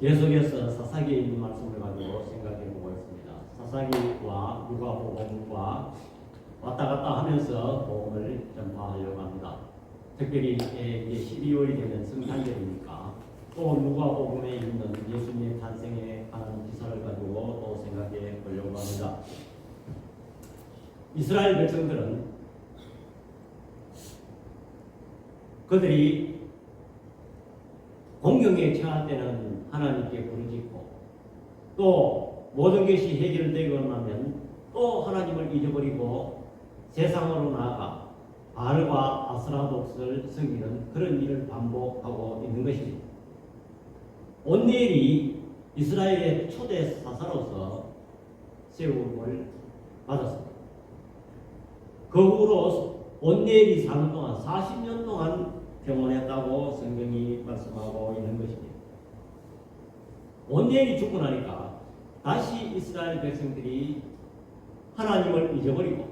계속해서 사사기에 있는 말씀을 가지고 생각해 보고 있습니다. 사사기와 누가복음과 왔다 갔다 하면서 복음을 전파하려고 합니다. 특별히 이제 12월이 되면 성탄절이니까 또 누가복음에 있는 예수님의 탄생에 관한 기사를 가지고 또 생각해 보려고 합니다. 이스라엘 백성들은 그들이 공경에 처할 때는 하나님께 부르짖고 또 모든 것이 해결되고 나면 또 하나님을 잊어버리고 세상으로 나아가 바알과 아스라독을 섬기는 그런 일을 반복하고 있는 것입니다. 온니엘이 이스라엘의 초대 사사로서 세움을 받았습니다. 그 후로 온니엘이 사는 동안 40년 동안 병원했다고 성경이 말씀하고 있는 것입니다. 온니엘이 죽고 나니까 다시 이스라엘 백성들이 하나님을 잊어버리고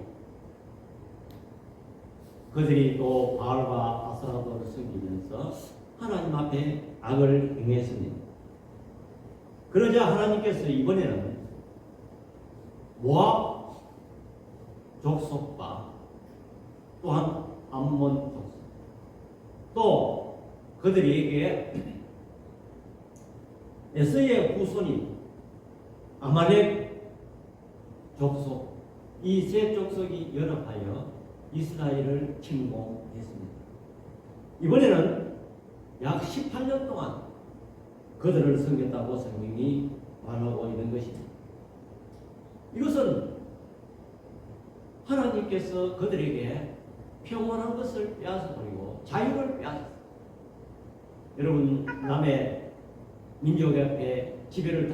그들이 또 바알과 아스라도를 섬기면서 하나님 앞에 악을 행했습니다. 그러자 하나님께서 이번에는 모압 족속과 또한 암몬 족속 또 그들에게 에서의 후손인 아말렉 족속 이 세 족속이 연합하여 이스라엘을 침공했습니다. 이번에는 약 18년 동안 그들을 섬겼다고 성경이 말하고 있는 것입니다. 이것은 하나님께서 그들에게 평온한 것을 빼앗아버리고 자유를 빼앗았습니다. 여러분 남의 민족 앞에 지배를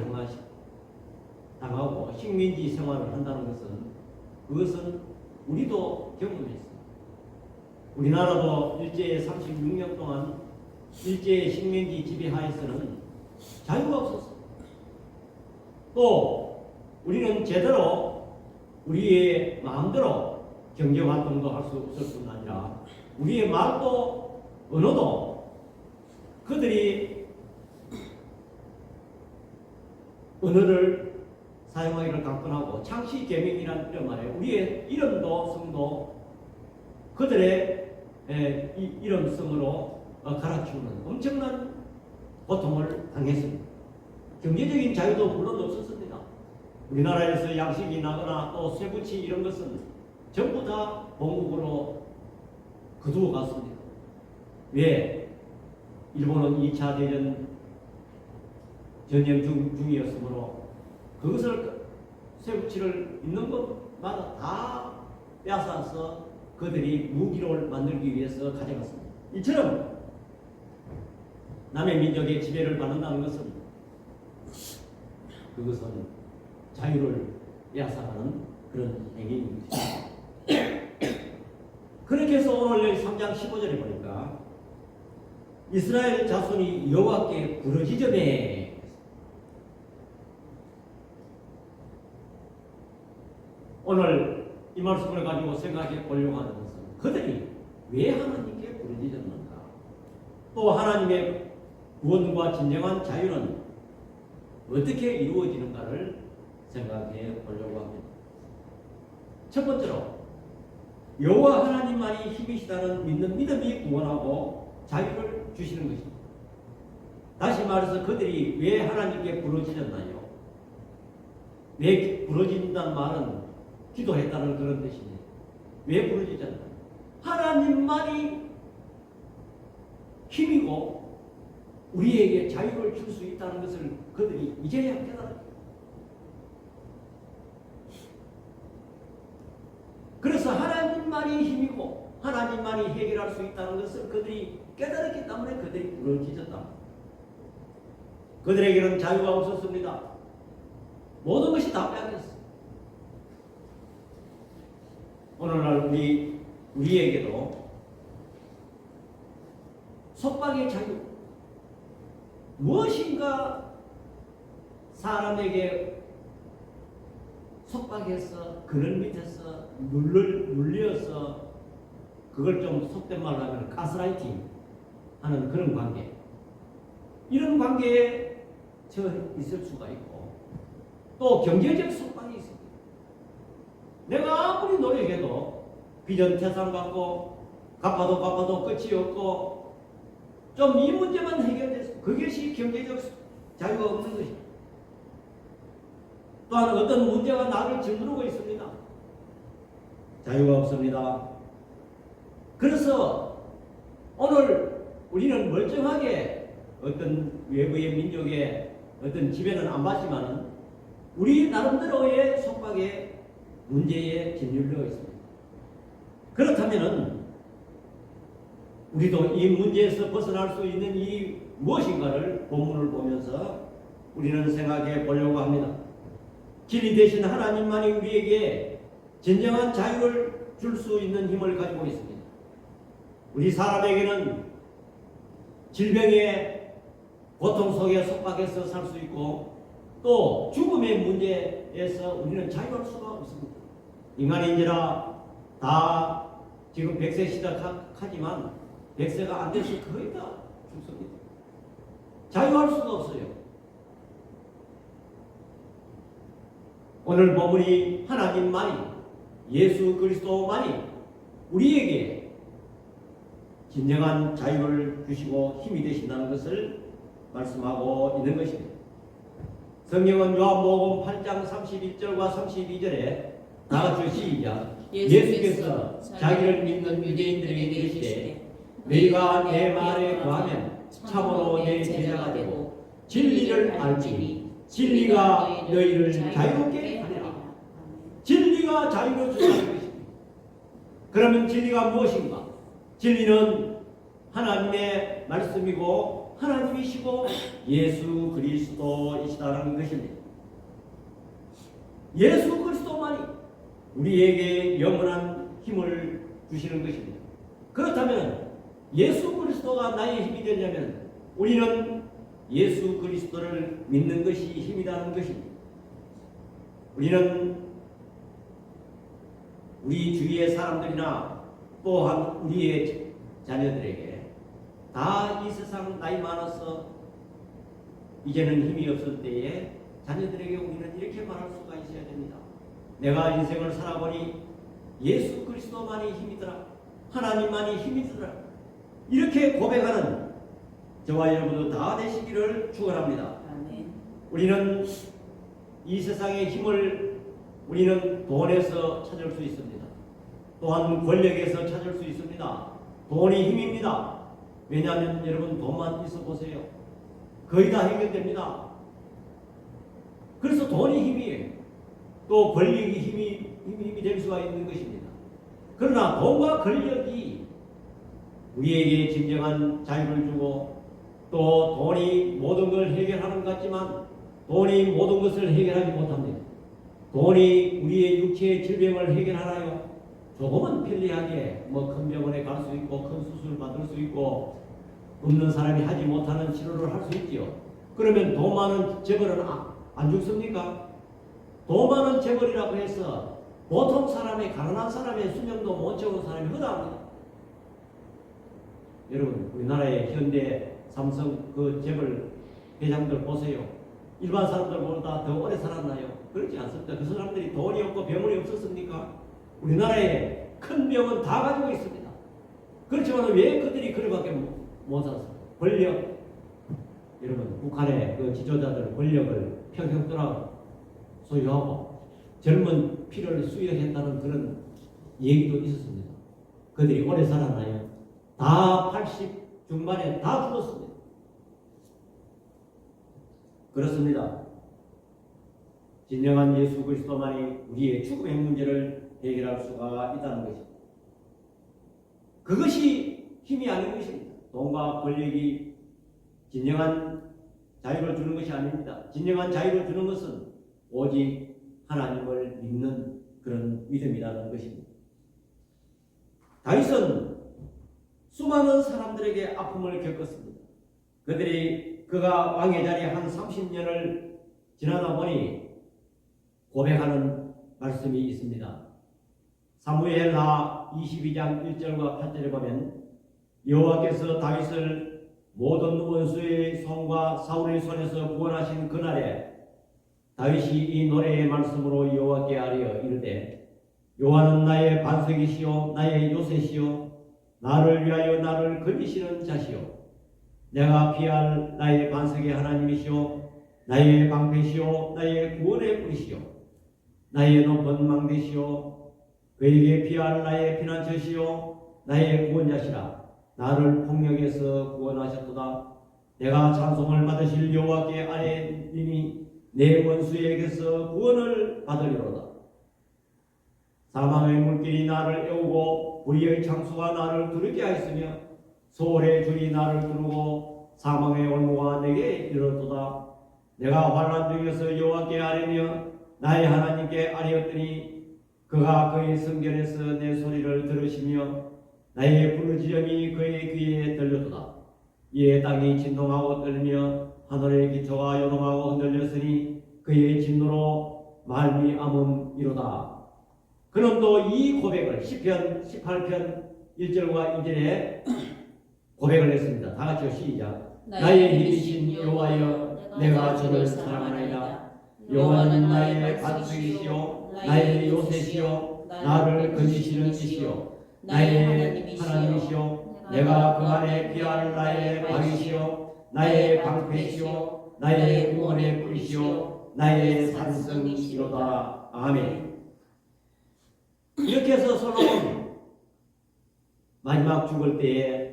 당하고 식민지 생활을 한다는 그것은 우리도 경험했습니다. 우리나라도 일제의 36년 동안 일제의 식민지 지배하에서는 자유가 없었습니다. 또 우리는 제대로 우리의 마음대로 경제활동도 할 수 없을 뿐 아니라 우리의 말도 언어도 그들이 언어를 사용하기를 강권하고 창씨개명이라는 이름 아래 우리의 이름도 성도 그들의 이름성으로 갈아치우는 엄청난 고통을 당했습니다. 경제적인 자유도 물론 없었습니다. 우리나라에서 양식이 나거나 또 쇠붙이 이런 것은 전부 다 본국으로 거두어 갔습니다. 왜? 일본은 2차 대전 전쟁 중이었으므로 그것을 쇠붙이를 있는 것마다 다 빼앗아서 그들이 무기를 만들기 위해서 가져갔습니다. 이처럼 남의 민족의 지배를 받는다는 것은 그것은 자유를 빼앗아가는 그런 행위입니다. 그렇게 해서 오늘 3장 15절에 보니까 이스라엘 자손이 여호와께 부르짖으매 오늘 이 말씀을 가지고 생각해 보려고 하는 것은 그들이 왜 하나님께 부르짖었는가 또 하나님의 구원과 진정한 자유는 어떻게 이루어지는가를 생각해 보려고 합니다. 첫 번째로 여호와 하나님만이 힘이시다는 믿는 믿음이 구원하고 자유를 주시는 것입니다. 다시 말해서 그들이 왜 하나님께 부르짖었나요? 왜 부르짖는다는 말은 기도했다는 그런 뜻입니다. 왜 부르짖었나요? 하나님만이 힘이고 우리에게 자유를 줄 수 있다는 것을 그들이 이제야 깨달았습니다. 그래서 하나님만이 힘이고 하나님만이 해결할 수 있다는 것을 그들이 깨달았기 때문에 그들이 부르짖었다. 그들에게는 자유가 없었습니다. 모든 것이 다 빼앗겼습니다. 오늘날 우리에게도 속박의 자유, 무엇인가 사람에게 속박해서 그늘 밑에서 눌려서 그걸 좀 속된 말로 하면 가스라이팅 하는 그런 관계, 이런 관계에 있을 수가 있고 또 경제적 속박이 있습니다. 내가 아무리 노력해도 비전 태산받고 갚아도 끝이 없고 좀 이 문제만 해결돼서 그것이 경제적 자유가 없는 것입니다. 또한 어떤 문제가 나를 짓누르고 있습니다. 자유가 없습니다. 그래서 오늘 우리는 멀쩡하게 어떤 외부의 민족의 어떤 지배는 안 받지만은 우리 나름대로의 속박의 문제에 짓눌려 있습니다. 그렇다면은 우리도 이 문제에서 벗어날 수 있는 이 무엇인가를 본문을 보면서 우리는 생각해 보려고 합니다. 진리 대신 하나님만이 우리에게 진정한 자유를 줄 수 있는 힘을 가지고 있습니다. 우리 사람에게는 질병의 고통 속에 속박해서 살 수 있고 또 죽음의 문제에서 우리는 자유할 수가 없습니다. 인간인지라 다 지금 100세 시작하지만 100세가 안 돼서 거의 다 죽습니다. 자유할 수가 없어요. 오늘 본문이 하나님만이 예수 그리스도만이 우리에게 진정한 자유를 주시고 힘이 되신다는 것을 말씀하고 있는 것입니다. 성경은 요한복음 8장 31절과 32절에 다 같이 시작. 예수께서 자기를 믿는 유대인들에게 이르시되 너희가 내 말에 거하면 참으로 내 제자가 되고 진리를 알지니 진리가 너희를 자유롭게 하리라. 진리가 자유를 주시는 것입니다. 그러면 진리가 무엇인가? 진리는 하나님의 말씀이고 하나님이시고 예수 그리스도이시다는 것입니다. 예수 그리스도만이 우리에게 영원한 힘을 주시는 것입니다. 그렇다면 예수 그리스도가 나의 힘이 되려면 우리는 예수 그리스도를 믿는 것이 힘이라는 것입니다. 우리는 우리 주위의 사람들이나 또한 우리의 자녀들에게 다 이 세상 나이 많아서 이제는 힘이 없을 때에 자녀들에게 우리는 이렇게 말할 수가 있어야 됩니다. 내가 인생을 살아보니 예수 그리스도만이 힘이더라. 하나님만이 힘이더라. 이렇게 고백하는 저와 여러분도 다 되시기를 축원합니다. 우리는 이 세상의 힘을 우리는 돈에서 찾을 수 있습니다. 또한 권력에서 찾을 수 있습니다. 돈이 힘입니다. 왜냐하면 여러분 돈만 있어 보세요. 거의 다 해결됩니다. 그래서 돈이 힘이에요. 또 권력이 힘이 될 수가 있는 것입니다. 그러나 돈과 권력이 우리에게 진정한 자유를 주고 또 돈이 모든 걸 해결하는 것 같지만 돈이 모든 것을 해결하지 못합니다. 돈이 우리의 육체의 질병을 해결하나요? 조금은 편리하게 큰 병원에 갈 수 있고 큰 수술을 받을 수 있고 없는 사람이 하지 못하는 치료를 할 수 있지요. 그러면 돈 많은 재벌은 안 죽습니까? 돈 많은 재벌이라고 해서 보통 사람의 가난한 사람의 수명도 못 채우는 사람이 허다합니다. 여러분 우리나라의 현대 삼성 그 재벌 회장들 보세요. 일반 사람들보다 더 오래 살았나요? 그렇지 않습니다. 그 사람들이 돈이 없고 병원이 없었습니까? 우리나라에 큰 병은 다 가지고 있습니다. 그렇지만 왜 그들이 그렇게밖에 못 살았어요? 권력. 여러분 북한의 그 지도자들 권력을 평생 떠나 소유하고 젊은 피를 수여했다는 그런 얘기도 있었습니다. 그들이 오래 살았나요? 다 80 중반에 다 죽었습니다. 그렇습니다. 진정한 예수 그리스도만이 우리의 죽음의 문제를 해결할 수가 있다는 것입니다. 그것이 힘이 아닌 것입니다. 돈과 권력이 진정한 자유를 주는 것이 아닙니다. 진정한 자유를 주는 것은 오직 하나님을 믿는 그런 믿음이라는 것입니다. 다윗은 수많은 사람들에게 아픔을 겪었습니다. 그가 왕의 자리에 한 30년을 지나다 보니 고백하는 말씀이 있습니다. 사무엘하 22장 1절과 8절에 보면 여호와께서 다윗을 모든 원수의 손과 사울의 손에서 구원하신 그날에 다윗이 이 노래의 말씀으로 여호와께 아뢰어 이르되 여호와는 나의 반석이시요 나의 요새시요 나를 위하여 나를 건지시는 자시요 내가 피할 나의 반석의 하나님이시요 나의 방패시요 나의 구원의 뿌리시요 나의 높은 망대시요 그에게 피할 나의 피난처시요 나의 구원자시라 나를 폭력에서 구원하셨도다 내가 찬송을 받으실 여호와께 아뢰리니 내 원수에게서 구원을 받으리로다 사망의 물길이 나를 애우고 불의의 창수가 나를 두렵게 하였으며 소홀의 줄이 나를 두르고 사망의 올무가 내게 이르렀도다 내가 환난 중에서 여호와께 아뢰며 나의 하나님께 아뢰었더니 그가 그의 성전에서 내 소리를 들으시며 나의 부르짖음이 그의 귀에 들렸도다 이에 땅이 진동하고 떨며 하늘의 기초가 요동하고 흔들렸으니 그의 진노로 말미암음이로다. 그는 또 이 고백을 시편 18편 1절과 2절에 고백을 했습니다. 다 같이요 시작. 나의 힘이신 여호와여 내가 주를 사랑하나이다. 여호와는 나의 반석이시요 나의 요새시요 나를 건지시는 이시요 나의 하나님이시요 내가 그 안에 피할 나의 방이시요 나의 방패시요 나의 구원의 뿌리시요 나의 산성이시로다. 아멘. 이렇게 해서 솔로몬 마지막 죽을 때에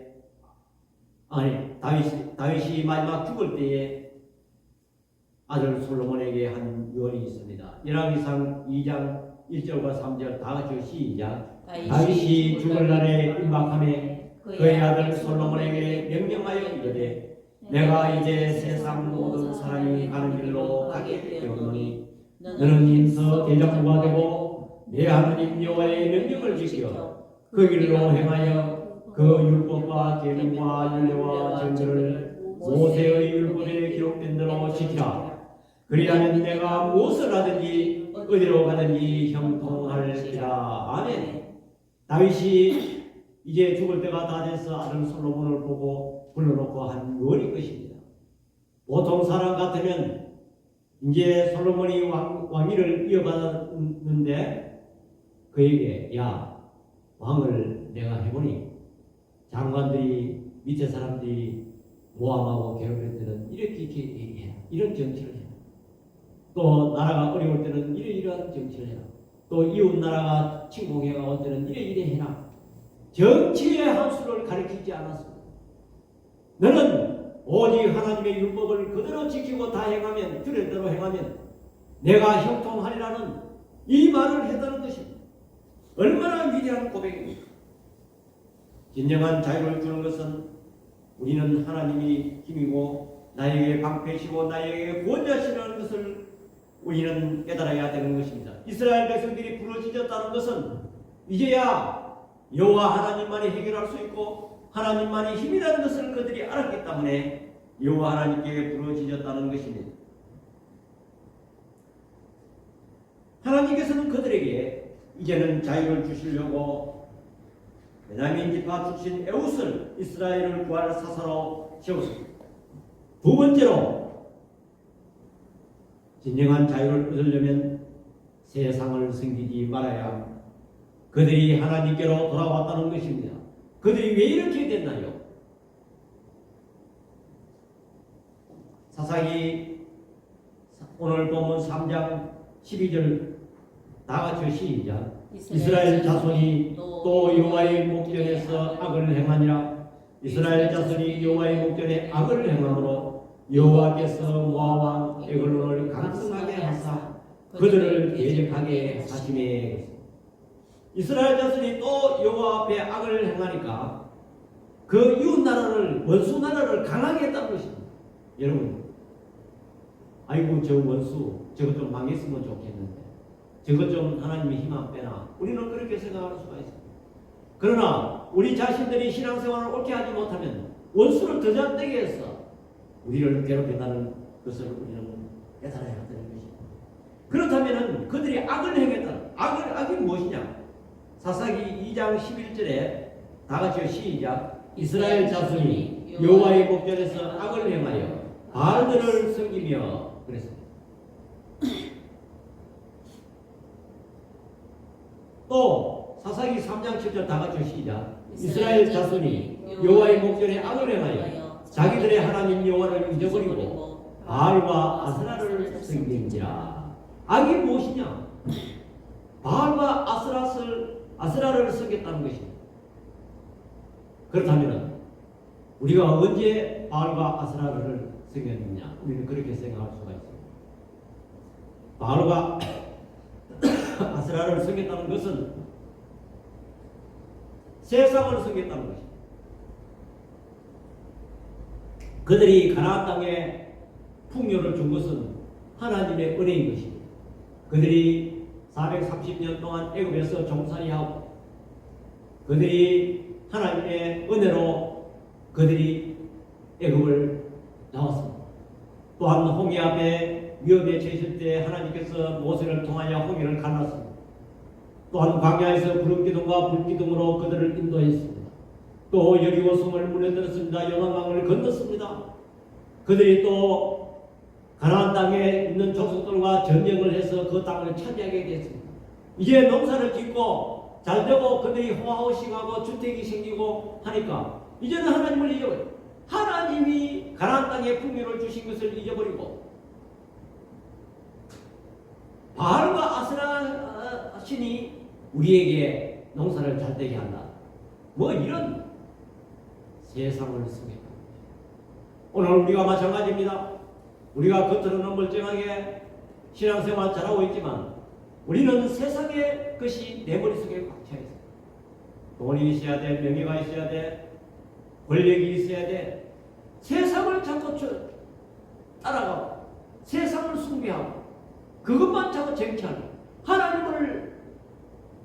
다윗이 마지막 죽을 때에 아들 솔로몬에게 한 유언이 있습니다. 열왕기상 2장 1절과 3절 다 같이 시작. 다윗이 죽을 날에 임박함에 그의 아들 솔로몬에게 명령하여 이르되 내가 이제 세상 모든 사람이 가는 길로 가게 되었노니 너는 인서 대장부가 되고 내 하나님 여호와의 명령을 지켜 그 길로 행하여 그 율법과 계명과 율례와 정죄를 모세의 율법에 기록된 대로 지키라. 그리하면 내가 무엇을 하든지 어디로 가든지 형통할지라. 아멘. 다윗이 이제 죽을 때가 다 돼서 아들 솔로몬을 보고 불러놓고 한 유언일 것입니다. 보통 사람 같으면 이제 솔로몬이 왕위를 이어받았는데 그에게 야 왕을 내가 해보니 장관들이 밑에 사람들이 모함하고 괴롭힐 때는 이렇게 얘기해라. 이런 정치를 해라. 또 나라가 어려울 때는 이러이러한 정치를 해라. 또 이웃 나라가 침공해가 올 때는 이래 해라. 정치의 한 수를 가르치지 않았습니다. 너는 오직 하나님의 율법을 그대로 지키고 다 행하면 규례대로 행하면 내가 형통하리라는 이 말을 했다는 것입니다. 얼마나 위대한 고백입니까? 진정한 자유를 주는 것은 우리는 하나님이 힘이고 나에게 방패시고 나에게 구원자시라는 것을 우리는 깨달아야 되는 것입니다. 이스라엘 백성들이 부르짖었다는 것은 이제야 여호와 하나님만이 해결할 수 있고 하나님만이 힘이라는 것을 그들이 알았기 때문에 여호와 하나님께 부르짖었다는 것입니다. 하나님께서는 그들에게 이제는 자유를 주시려고 베냐민 지파 출신 에웃을 이스라엘을 구할 사사로 세웠습니다. 두 번째로 진정한 자유를 얻으려면 세상을 섬기지 말아야 합니다. 그들이 하나님께로 돌아왔다는 것입니다. 그들이 왜 이렇게 됐나요? 사사기 오늘 본문 3장 12절 다 같이 시작. 이스라엘 자손이 또 여호와의 목전에서 악을 행하니라. 이스라엘 자손이 여호와의 목전에 악을 행함으로 여호와께서 모압 왕 에글론을 강성하게 하사 그들을 대적하게 하심에 이스라엘 자손이 또 여호와 앞에 악을 행하니까 그 이웃 나라를 원수 나라를 강하게 했다는 것입니다. 여러분, 아이고 저 원수 저것 좀 망했으면 좋겠는데 저것 좀 하나님의 힘 안 빼나 우리는 그렇게 생각할 수가 있습니다. 그러나 우리 자신들이 신앙생활을 옳게 하지 못하면 원수를 더 잘되게 해서 우리를 괴롭힌다는 것을 우리는 깨달아야 되는 것입니다. 그렇다면 그들이 악을 행했다. 악이 무엇이냐? 사사기 2장 11절에 다 같이 시작. 이스라엘 자손이 여호와의 목전에서 악을 행하여 바알들을 섬기며 그랬습니다. 또 사사기 3장 7절 다 같이 시작. 이스라엘 자손이 여호와의 목전에 악을 행하여 자기들의 하나님 여호와를 잊어버리고 바알과 아스라를 섬긴지라. 악이 무엇이냐? 바알과 아스라를 섬겼다는 것입니다. 그렇다면 우리가 언제 바알과 아스라를 섬겼느냐? 우리는 그렇게 생각할 수가 있습니다. 바알과 아스라를 섬겼다는 것은 세상을 섬겼다는 것입니다. 그들이 가나안 땅에 풍요를 준 것은 하나님의 은혜인 것입니다. 그들이 430년 동안 애굽에서 종살이하고 그들이 하나님의 은혜로 그들이 애굽을 나왔습니다. 또한 홍해 앞에 위험에 처했을 때 하나님께서 모세를 통하여 홍해를 갈랐습니다. 또한 광야에서 구름기둥과 불기둥으로 그들을 인도했습니다. 또 여리고 성을 무너뜨렸습니다. 요단강을 건넜습니다. 그들이 또 가나안 땅에 있는 족속들과 전쟁을 해서 그 땅을 차지하게 됐습니다. 이제 농사를 짓고 잘 되고 그들이 호화호식하고 주택이 생기고 하니까 이제는 하나님을 잊어버려. 하나님이 가나안 땅에 풍요를 주신 것을 잊어버리고 바알과 아스라 신이 우리에게 농사를 잘 되게 한다. 뭐 이런 세상을 씁니다. 오늘 우리가 마찬가지입니다. 우리가 겉으로는 멀쩡하게 신앙생활 잘하고 있지만 우리는 세상의 것이 내 머릿속에 꽉 차 있어요. 돈이 있어야 돼, 명예가 있어야 돼, 권력이 있어야 돼. 세상을 자꾸 따라가고 세상을 숭배하고 그것만 자꾸 쟁취하고 하나님을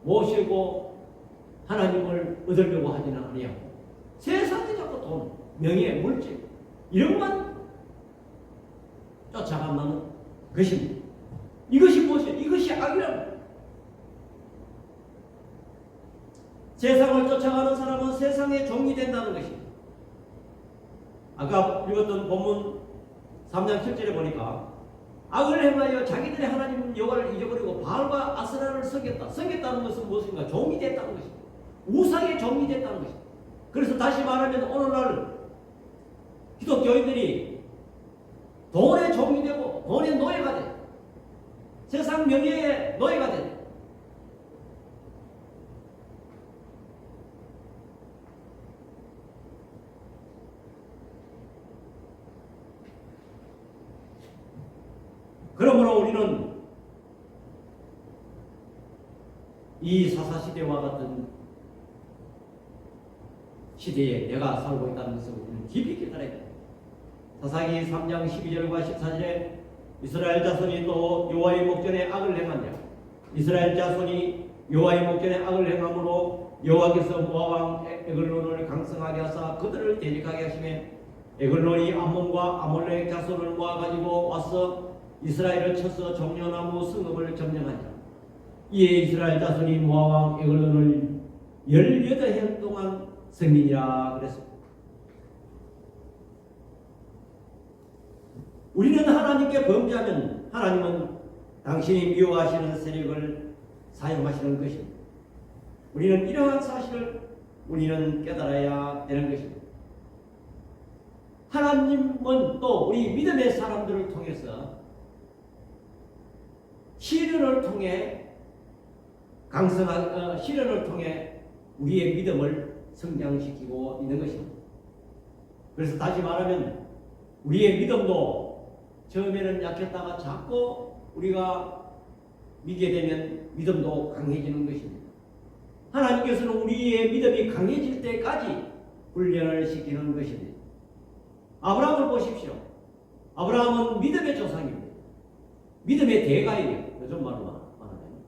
모시고 하나님을 얻으려고 하지는 아니하고 세상에 자꾸 돈, 명예, 물질 이런 것만 쫓아간다는 것입니다. 이것이 무엇이에요? 이것이 악이라는 거예요. 세상을 쫓아가는 사람은 세상의 종이 된다는 것입니다. 아까 읽었던 본문 3장 7절에 보니까 악을 행하여 자기들의 하나님 여호와를 잊어버리고 바알과 아스라를 섬겼다. 섬겼다는 것은 무엇인가? 종이 됐다는 것입니다. 우상의 종이 됐다는 것입니다. 그래서 다시 말하면 오늘날 기독교인들이 돈의 종이 되고 돈의 노예가 돼. 세상 명예의 노예가 돼. 그러므로 우리는 이 사사시대와 같은 시대에 내가 살고 있다는 것을 우리는 깊이 깨달아야 됩니다. 사사기 3장 12절과 14절에 이스라엘 자손이 또 여호와의 목전에 악을 행하냐. 이스라엘 자손이 여호와의 목전에 악을 행함으로 여호와께서 모압 왕 에글론을 강성하게 하사 그들을 대적하게 하시매 에글론이 암몬과 아몰렉 자손을 모아가지고 와서 이스라엘을 쳐서 종려나무 성읍을 점령하니라. 이에 이스라엘 자손이 모압 왕 에글론을 18해 동안 승리니라 그랬습니다. 우리는 하나님께 범죄하면 하나님은 당신이 미워하시는 세력을 사용하시는 것입니다. 우리는 이러한 사실을 우리는 깨달아야 되는 것입니다. 하나님은 또 우리 믿음의 사람들을 통해서 시련을 통해 시련을 통해 우리의 믿음을 성장시키고 있는 것입니다. 그래서 다시 말하면 우리의 믿음도 처음에는 약했다가 자꾸 우리가 믿게 되면 믿음도 강해지는 것입니다. 하나님께서는 우리의 믿음이 강해질 때까지 훈련을 시키는 것입니다. 아브라함을 보십시오. 아브라함은 믿음의 조상입니다. 믿음의 대가예요. 요즘 말로 말하면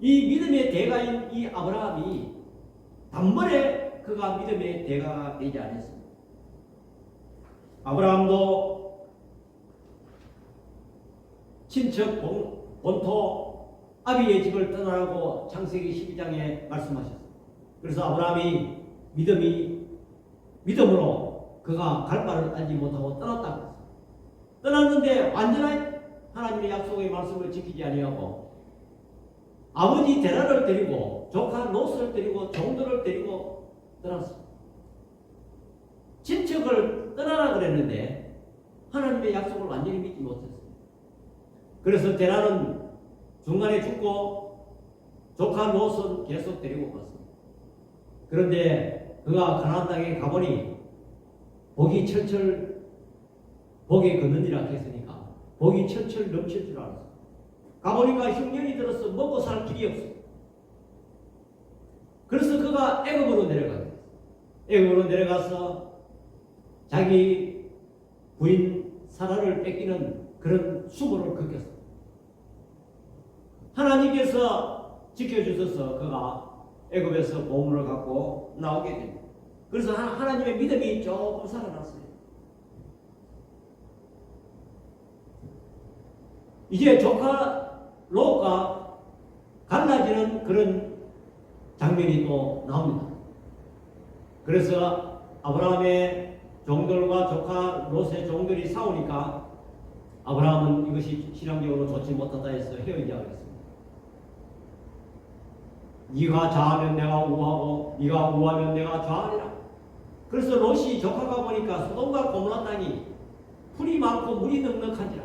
이 믿음의 대가인 이 아브라함이 단번에 그가 믿음의 대가가 되지 않았습니다. 아브라함도 친척 본토 아비의 집을 떠나라고 창세기 12장에 말씀하셨습니다. 그래서 아브라함이 믿음으로 그가 갈 바를 알지 못하고 떠났다. 떠났는데 완전한 하나님의 약속의 말씀을 지키지 아니하고 아버지 데라를 데리고 조카 롯을 데리고 종들을 데리고 떠났습니다. 친척을 떠나라 그랬는데 하나님의 약속을 완전히 믿지 못했습니다. 그래서 데라는 중간에 죽고 조카 롯은 계속 데리고 갔습니다. 그런데 그가 가나안 땅에 가보니 복이 철철 복이 걷느니라 했으니까 복이 철철 넘칠 줄 알았어요. 가보니까 흉년이 들어서 먹고 살 길이 없어요. 그래서 그가 애굽으로 내려가게 됐어요. 애굽으로 내려가서 자기 부인 사라를 뺏기는 그런 수고를 겪었어요. 하나님께서 지켜주셔서 그가 애굽에서 보물을 갖고 나오게 됩니다. 그래서 하나님의 믿음이 조금 살아났어요. 이제 조카 롯과 갈라지는 그런 장면이 또 나옵니다. 그래서 아브라함의 종들과 조카 롯의 종들이 싸우니까 아브라함은 이것이 신앙적으로 좋지 못하다 해서 헤어지자고 했습니다. 네가 좌하면 내가 우하고 네가 우하면 내가 좌하리라. 그래서 롯이 조카가 보니까 소돔과 고모라 땅이 풀이 많고 물이 넉넉한지라.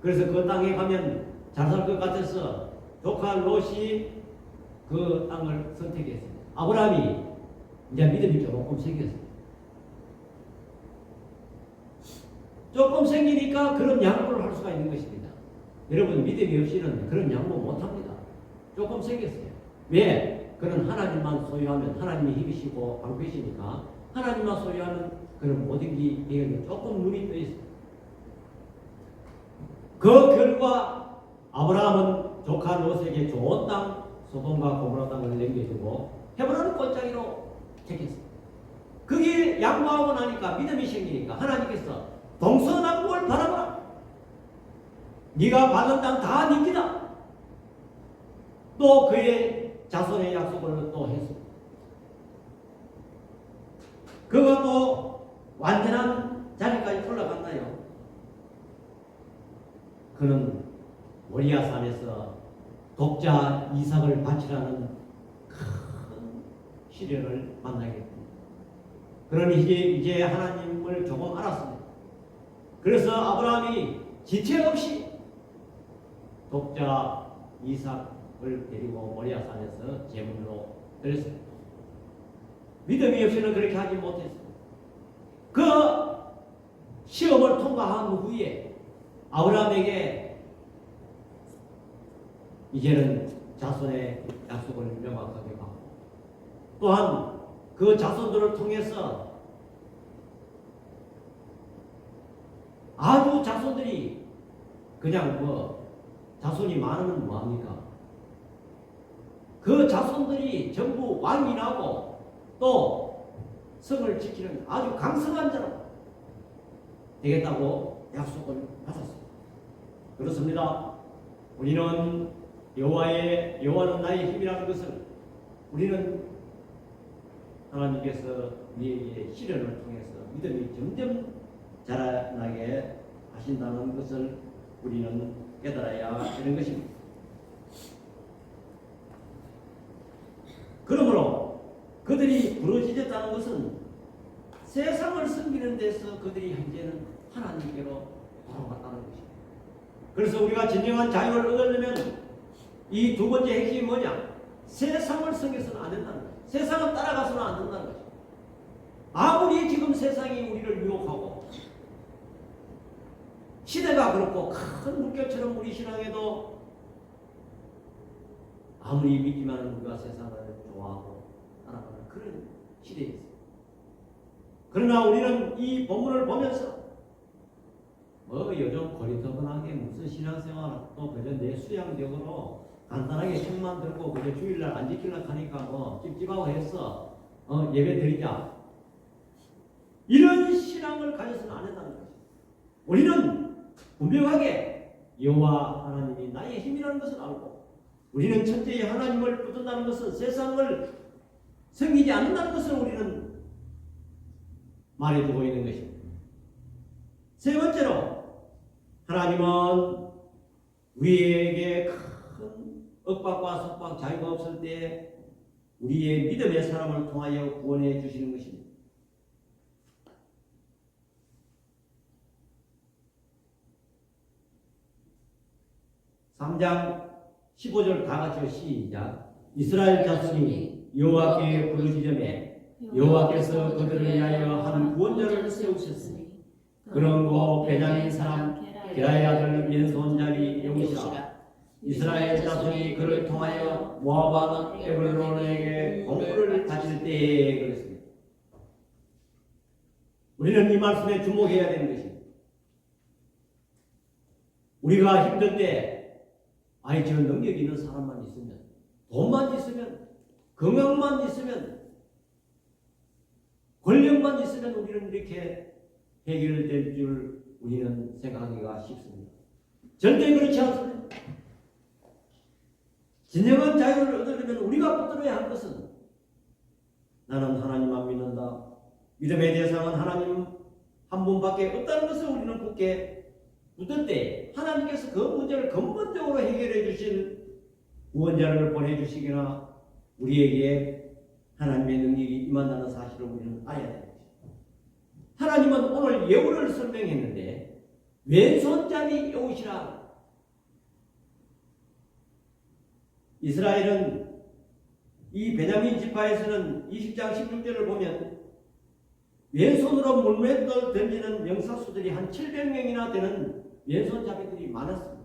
그래서 그 땅에 가면 잘 살 것 같아서 조카 롯이 그 땅을 선택했습니다. 아브라함이 이제 믿음이 조금 생겼어요. 조금 생기니까 그런 양보를 할 수가 있는 것입니다. 여러분 믿음이 없이는 그런 양보 못합니다. 조금 생겼어요. 왜? 그는 하나님만 소유하면 하나님이 힘이시고 방패시니까 하나님만 소유하는 그런 모든 게 조금 눈이 떠 있어요. 그 결과 아브라함은 조카 롯에게 좋은 땅 소돔과 고모라 땅을 남겨주고 헤브론 골짜기로 택했어요. 그게 양보하고 나니까 믿음이 생기니까 하나님께서 동서남북을 바라보라. 네가 받은 땅 다 네 기다. 또 그의 자손의 약속을 또 했습니다. 그가 또 완전한 자리까지 올라갔나요? 그는 모리아 산에서 독자 이삭을 바치라는 큰 시련을 만나게 됩니다. 그러니 이제 하나님을 조금 알았습니다. 그래서 아브라함이 지체 없이 독자 이삭을 데리고 모리아 산에서 제물로 드렸습니다. 믿음이 없이는 그렇게 하지 못했습니다. 그 시험을 통과한 후에 아브라함에게 이제는 자손의 약속을 명확하게 받고 또한 그 자손들을 통해서 아주 자손들이 그냥 자손이 많으면 뭐합니까? 그 자손들이 전부 왕이 나고 또 성을 지키는 아주 강성한 자로 되겠다고 약속을 받았습니다. 그렇습니다. 우리는 여호와는 나의 힘이라는 것을 우리는 하나님께서 우리에게 시련을 통해서 믿음이 점점 자라나게 하신다는 것을 우리는 깨달아야 되는 것입니다. 그러므로 그들이 부러지졌다는 것은 세상을 섬기는 데서 그들이 현재는 하나님께로 돌아갔다는 것입니다. 그래서 우리가 진정한 자유를 얻으려면 이 두 번째 핵심이 뭐냐? 세상을 섬겨서는 안 된다는 거예요. 세상을 따라가서는 안 된다는 거죠. 아무리 지금 세상이 우리를 유혹하고 시대가 그렇고 큰 물결처럼 우리 신앙에도 아무리 믿기만 우리가 세상을 좋아하고 따라가는 그런 시대에 있어요. 그러나 우리는 이 본문을 보면서 요즘 고리타분하게 무슨 신앙생활 또 그저 내 수양적으로 간단하게 책만 들고 그저 주일날 안 지키려고 하니까 찝찝하고 해서 예배 드리자. 이런 신앙을 가져서는 안 된다는 거죠. 우리는 분명하게 여호와 하나님이 나의 힘이라는 것을 알고 우리는 첫째의 하나님을 붙든다는 것은 세상을 섬기지 않는다는 것을 우리는 말해주고 있는 것입니다. 세 번째로 하나님은 우리에게 큰 억박과 속박, 자유가 없을 때 우리의 믿음의 사람을 통하여 구원해 주시는 것입니다. (3장 15절) 다 같이요. 시작. 이스라엘 자손이 여호와께 부르짖으매 여호와께서 그들을 위하여 한 구원자를 세우셨으니 그런 고 베냐민 사람 게라의 아들 왼손잡이 여호시라. 이스라엘 자손이 그를 통하여 모압 에브론에게 공물을 바칠 때에 그랬습니다. 우리는 이 말씀에 주목해야 되는 것입니다. 우리가 힘들 때 아니 저 능력 있는 사람만 있으면, 돈만 있으면, 건강만 있으면, 권력만 있으면 우리는 이렇게 해결될 줄 우리는 생각하기가 쉽습니다. 절대 그렇지 않습니다. 진정한 자유를 얻으려면 우리가 붙들어야 할 것은 나는 하나님만 믿는다. 믿음의 대상은 하나님 한 분밖에 없다는 것을 우리는 굳게 붙들 때 하나님께서 그 문제를 근본적으로 해결해 주실 구원자를 보내주시거나 우리에게 하나님의 능력이 임한다는 사실을 우리는 알아야 됩니다. 하나님은 오늘 예후를 설명했는데 왼손잡이 여호시라. 이스라엘은 이 베냐민 지파에서는 20장 16절을 보면 왼손으로 물맷돌 던지는 명사수들이 한 700명이나 되는 왼손잡이들이 많았습니다.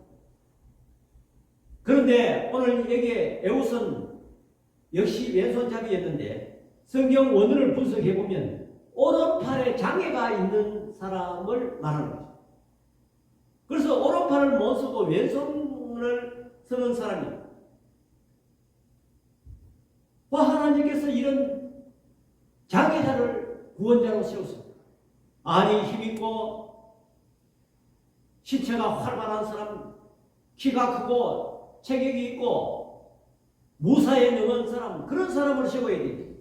그런데 오늘 여기에 에훗은 역시 왼손잡이였는데 성경 원어를 분석해 보면 오른팔에 장애가 있는 사람을 말하는 거죠. 그래서 오른팔을 못 쓰고 왼손을 쓰는 사람이 하나님께서 이런 장애자를 구원자로 세웠습니다. 아니 힘있고 신체가 활발한 사람, 키가 크고 체격이 있고 무사에 능한 사람, 그런 사람을 세워야 되지.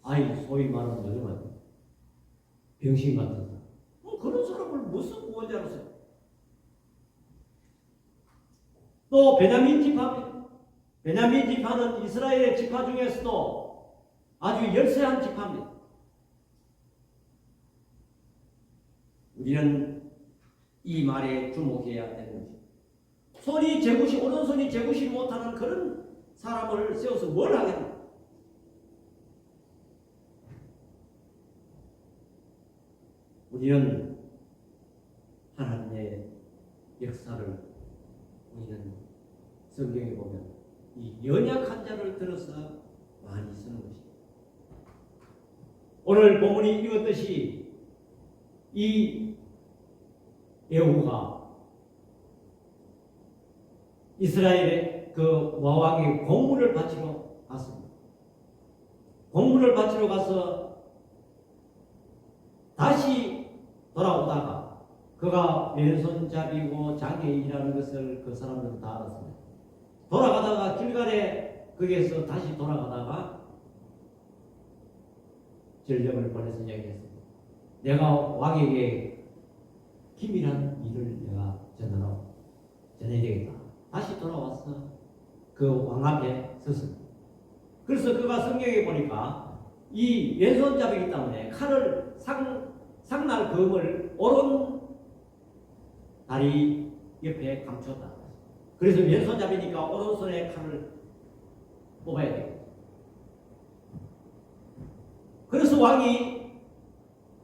아이 소위 말하는 요즘은 병신 같은 사람, 그런 사람을 무슨 구원자로 세워? 또 베냐민 지파입니다. 베냐민 지파는 이스라엘의 지파 중에서도 아주 열세한 지파입니다. 우리는 이 말에 주목해야 되는 것입니다. 손이 제굿이, 오른손이 제굿이 못하는 그런 사람을 세워서 뭘 하겠나? 우리는 하나님의 역사를 우리는 성경에 보면 이 연약한 자를 들어서 많이 쓰는 것입니다. 오늘 본문이 읽었듯이 이 예후가 이스라엘의 그 왕에게 공물을 바치러 갔습니다. 공물을 바치러 가서 다시 돌아오다가 그가 왼손잡이고 장애인이라는 것을 그 사람들은 다 알았습니다. 돌아가다가 길갈에 거기에서 다시 돌아가다가 전령을 보내서 이야기했습니다. 내가 왕에게 기밀한 일을 내가 전해야 되겠다. 다시 돌아와서 그 왕 앞에 섰습니다. 그래서 그가 성경에 보니까 이 왼손잡이기 때문에 칼을 상날 검을 오른 다리 옆에 감췄다. 그래서 왼손잡이니까 오른손에 칼을 뽑아야 돼요. 그래서 왕이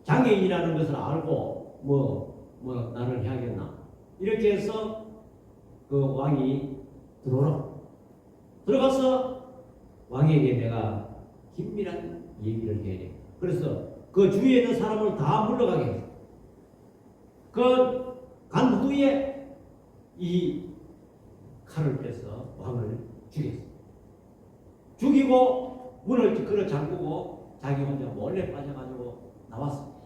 장애인이라는 것을 알고 뭐 나를 해야겠나 이렇게 해서 그 왕이 들어가서 왕에게 내가 긴밀한 얘기를 해야 돼. 그래서 그 주위에 있는 사람을 다 물러가게 했어. 그 간 후에 이 칼을 빼서 왕을 죽였어. 죽이고 문을 걸어 잠그고 자기 혼자 몰래 빠져가지고 나왔어.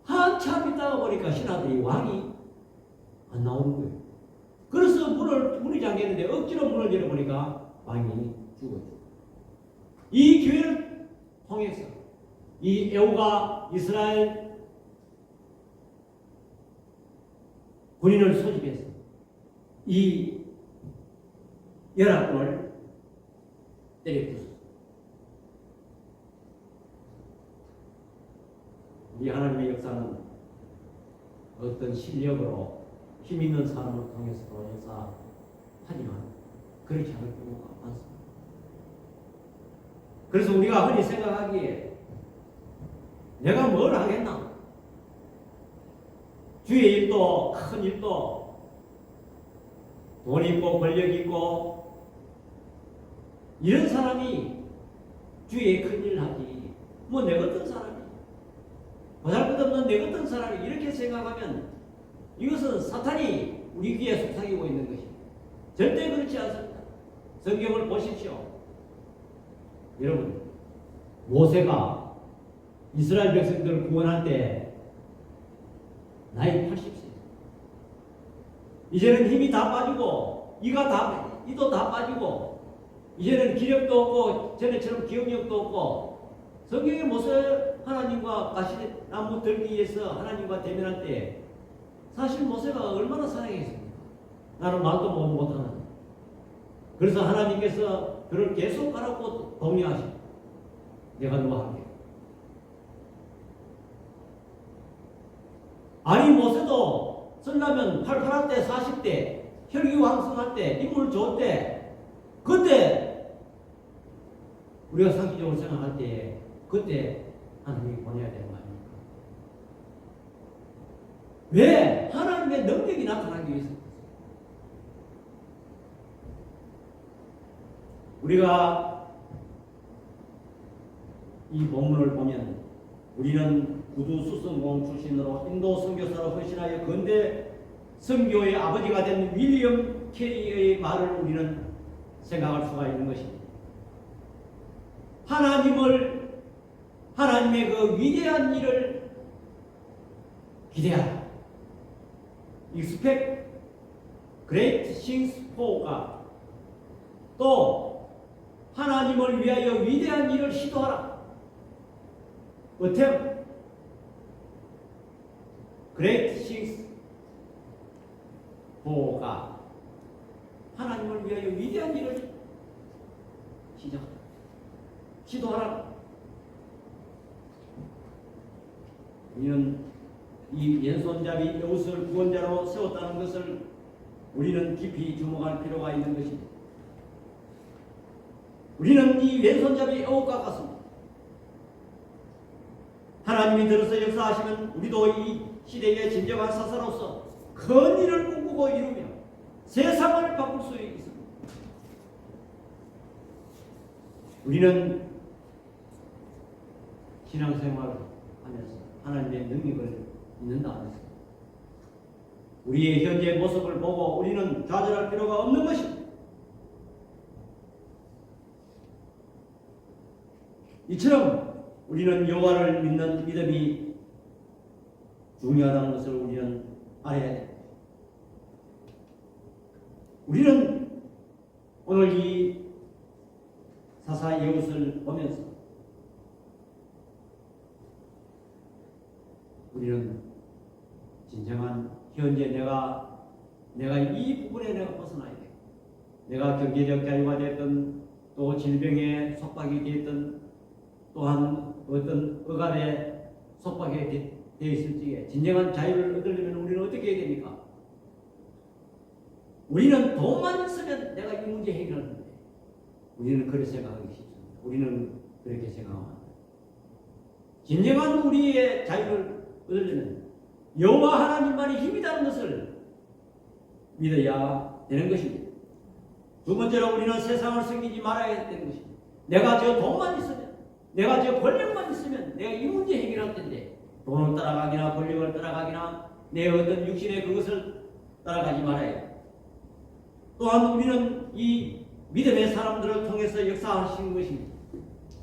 한참 있다가 보니까 신하들이 왕이 안 나오는 거예요. 그래서 문이 잠겼는데 억지로 문을 열어보니까 왕이 죽었죠. 이 기회를 통해서 이 에우가 이스라엘 군인을 소집해서 이 연합군을 때려 부쉈습니다. 우리 하나님의 역사는 어떤 실력으로 힘 있는 사람을 통해서도 역사하지만 그렇지 않을 경우가 많습니다. 그래서 우리가 흔히 생각하기에 내가 뭘 하겠나? 주의 일도 큰 일도 돈 있고 권력 있고 이런 사람이 주의 큰 일을 하지 뭐 내 같은 사람이 보잘것없는 내 같은 사람이 이렇게 생각하면 이것은 사탄이 우리 귀에 속삭이고 있는 것입니다. 절대 그렇지 않습니다. 성경을 보십시오. 여러분, 모세가 이스라엘 백성들을 구원할 때 나이 80세. 이제는 힘이 다 빠지고 이도 다 빠지고 이제는 기력도 없고 전에처럼 기억력도 없고 성경의 모세 하나님과 가시나무 들기에서 하나님과 대면할 때 사실 모세가 얼마나 사랑했습니까? 나는 말도 못하는. 그래서 하나님께서 그를 계속 가라고 독려하시고 내가 너와 함께. 아니 모세도 쓰려면 88때 40대 혈기왕성할 때 인물 좋을 때 그때 우리가 상식적으로 생각할 때 그때 하나님이 보내야 되는 거 아닙니까? 왜? 하나님의 능력이 나타나기 위해서. 우리가 이 본문을 보면 우리는 구두 수성공 출신으로 인도 선교사로 헌신하여 근대 선교의 아버지가 된 윌리엄 캐리의 말을 우리는 생각할 수가 있는 것입니다. 하나님의 그 위대한 일을 기대하라. Expect great things for God. 또 하나님을 위하여 위대한 일을 시도하라. Attempt great things for God. 하나님을 위하여 위대한 일을 시도하라. 우리는 이 왼손잡이 에웃을 구원자로 세웠다는 것을 우리는 깊이 주목할 필요가 있는 것입니다. 우리는 이 왼손잡이 에웃과 같습니다. 하나님이 들어서 역사하시면 우리도 이 시대의 진정한 사사로서 큰 일을 꿈꾸고 이루며 세상을 바꿀 수 있습니다. 우리는 신앙생활을 하면서 하나님의 능력을 믿는다 하면서 우리의 현재 모습을 보고 우리는 좌절할 필요가 없는 것입니다. 이처럼 우리는 여호와를 믿는 믿음이 중요하다는 것을 우리는 알아야 됩니다. 우리는 오늘 이 사사 에웃을 보면서 우리는 진정한 현재 내가 이 부분에 내가 벗어나야 돼. 내가 경제적 자유가 됐든 또 질병에 속박이 됐든 또한 어떤 억압에 속박이 되어 있을지에 진정한 자유를 얻으려면 우리는 어떻게 해야 됩니까? 우리는 돈만 있으면 내가 이 문제 해결하는데 우리는 그렇게 생각하기 쉽습니다. 우리는 그렇게 생각합니다. 진정한 우리의 자유를 얻으려면 여호와 하나님만이 힘이라는 것을 믿어야 되는 것입니다. 두 번째로 우리는 세상을 섬기지 말아야 되는 것입니다. 내가 저 돈만 있으면 내가 저 권력만 있으면 내가 이 문제 해결할 텐데 돈을 따라가기나 권력을 따라가기나 내 어떤 육신의 그것을 따라가지 말아야 돼. 또한 우리는 이 믿음의 사람들을 통해서 역사하시는 것입니다.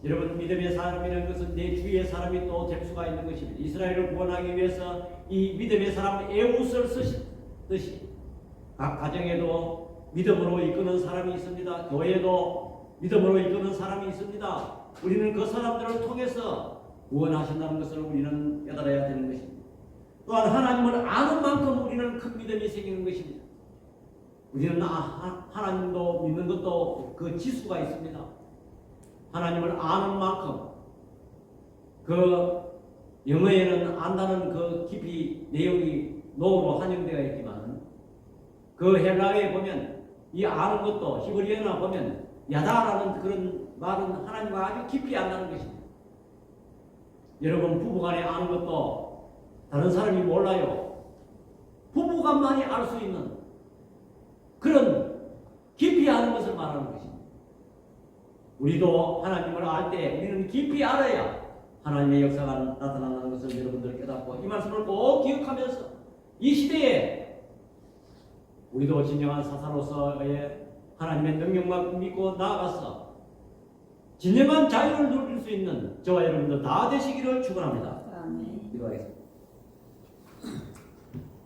여러분 믿음의 사람이라는 것은 내 주위의 사람이 또 될 수가 있는 것입니다. 이스라엘을 구원하기 위해서 이 믿음의 사람 에웃을 쓰시듯이 각 가정에도 믿음으로 이끄는 사람이 있습니다. 교회도 믿음으로 이끄는 사람이 있습니다. 우리는 그 사람들을 통해서 구원하신다는 것을 우리는 깨달아야 되는 것입니다. 또한 하나님을 아는 만큼 우리는 큰 믿음이 생기는 것입니다. 우리는 하나님도 믿는 것도 그 지수가 있습니다. 하나님을 아는 만큼, 그 영어에는 안다는 그 깊이 내용이 노로 한정되어 있지만 그 헬라어에 보면 이 아는 것도 히브리어나 보면 야다라는 그런 말은 하나님과 아주 깊이 안다는 것입니다. 여러분 부부간에 아는 것도 다른 사람이 몰라요. 부부간만이 알 수 있는 그런 깊이 아는 것을 말하는 것입니다. 우리도 하나님을 알 때 우리는 깊이 알아야 하나님의 역사가 나타난다는 것을 여러분들 깨닫고 이 말씀을 꼭 기억하면서 이 시대에 우리도 진정한 사사로서의 하나님의 능력만 믿고 나아가서 진정한 자유를 누릴 수 있는 저와 여러분들 다 되시기를 축원합니다. 기도하겠습니다.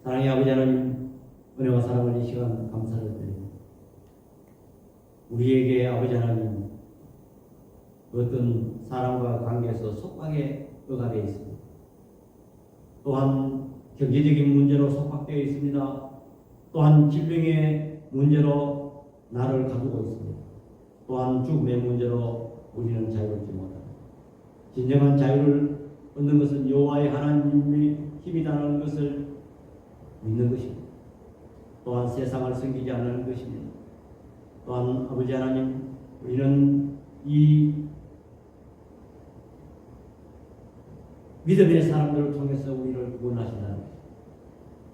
사랑의 아버지 하나님, 은혜와 사랑을 이 시간 감사를 드립니다. 우리에게 아버지 하나님 어떤 사람과 관계에서 속박에 억압되어 있습니다. 또한 경제적인 문제로 속박되어 있습니다. 또한 질병의 문제로 나를 가두고 있습니다. 또한 죽음의 문제로 우리는 자유롭지 못합니다. 진정한 자유를 얻는 것은 여호와의 하나님의 힘이라는 것을 믿는 것입니다. 또한 세상을 섬기지 않는 것입니다. 또한 아버지 하나님, 우리는 이 믿음의 사람들을 통해서 우리를 구원하신다는 것입니다.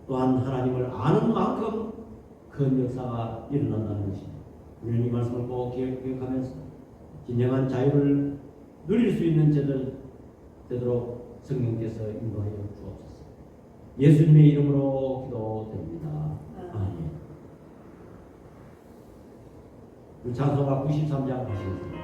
또한 하나님을 아는 만큼 큰 역사가 일어난다는 것입니다. 우리는 이 말씀을 꼭 기억하면서 진정한 자유를 누릴 수 있는 저들 되도록 성령께서 인도하여 주옵소서. 예수님의 이름으로 기도드립니다. 아멘. 찬송가 93장 하시겠습니다.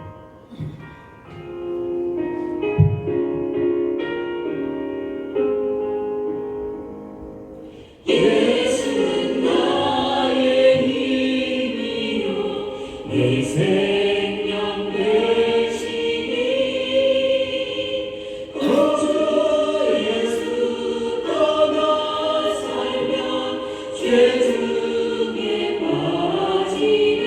예수는 나의 힘이요 내 생명 되시니 주 예수 떠나 살면 죄 중에 빠지니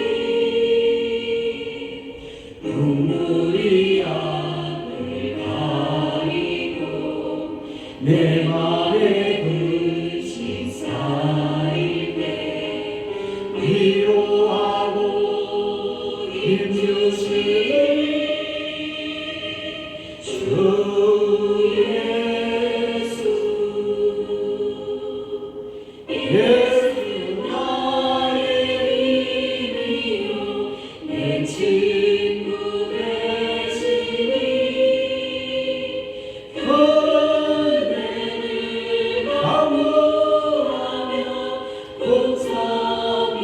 눈물이 앞을 가리고 내 맘에 위로하고 힘주시니 주 예수 예수 나의 힘이요 내 친구 되시니 은혜를 강구하며 공성이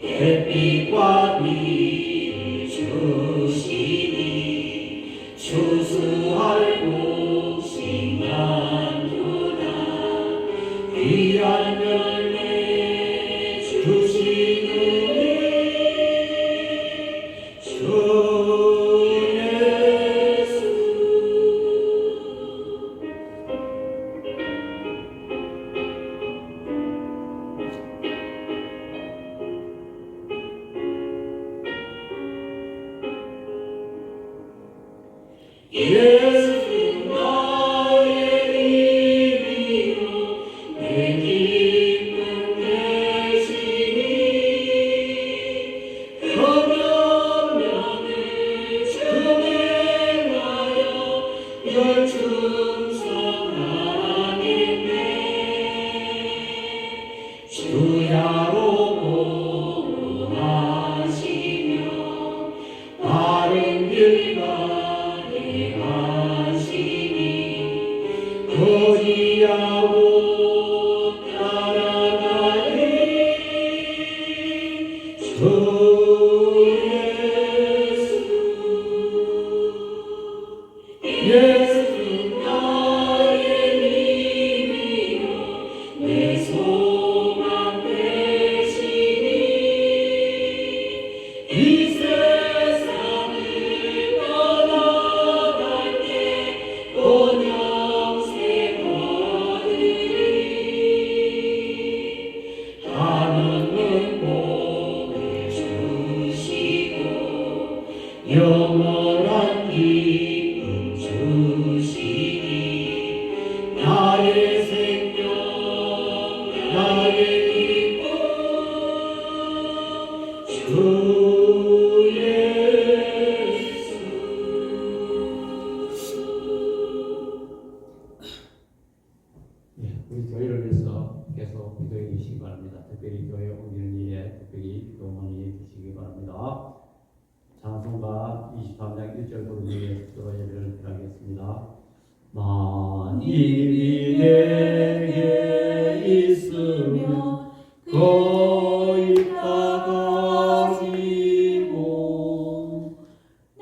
햇빛과 비를 주시니 추수할 곡식 많도다 귀한 열매 주시니 주 예수 예수 나의 힘이요 내 기쁨 되시니 거명령을 준행하여 널 충성하겠네 주야로 보호하시며 바른 길과 거지하고 따라가니 주 예수 예수 나의 힘이요 내 소망 되시니 이 세상을 우리 교회를 위해서 계속 기도해 주시기 바랍니다. 특별히 교회 옮기는 일에 특별히 동원해 주시기 바랍니다. 찬송가 23장 1절 부르기에 스스로 예배를 드리겠습니다. 만일이 내게 있으면 거기다 가지고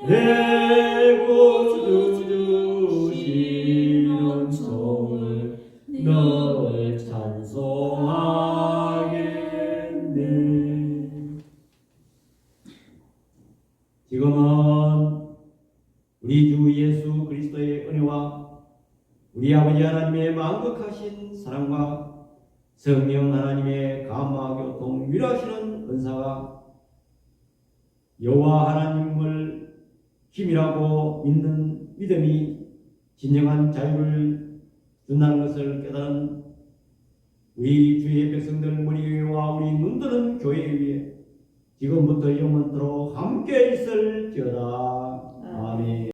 내 구주 주시는 종을 너를 찬송하겠네. 지금은 우리 주 예수 그리스도의 은혜와 우리 아버지 하나님의 만극하신 사랑과 성령 하나님의 감화 교통 위로하시는 은사가 여호와 하나님을 힘이라고 믿는 믿음이 진정한 자유를 준다는 것을 깨달은 우리 주의 백성들 머리 위와 우리 눈뜨는 교회 위에 지금부터 영원토록 함께 있을지어다. 아멘.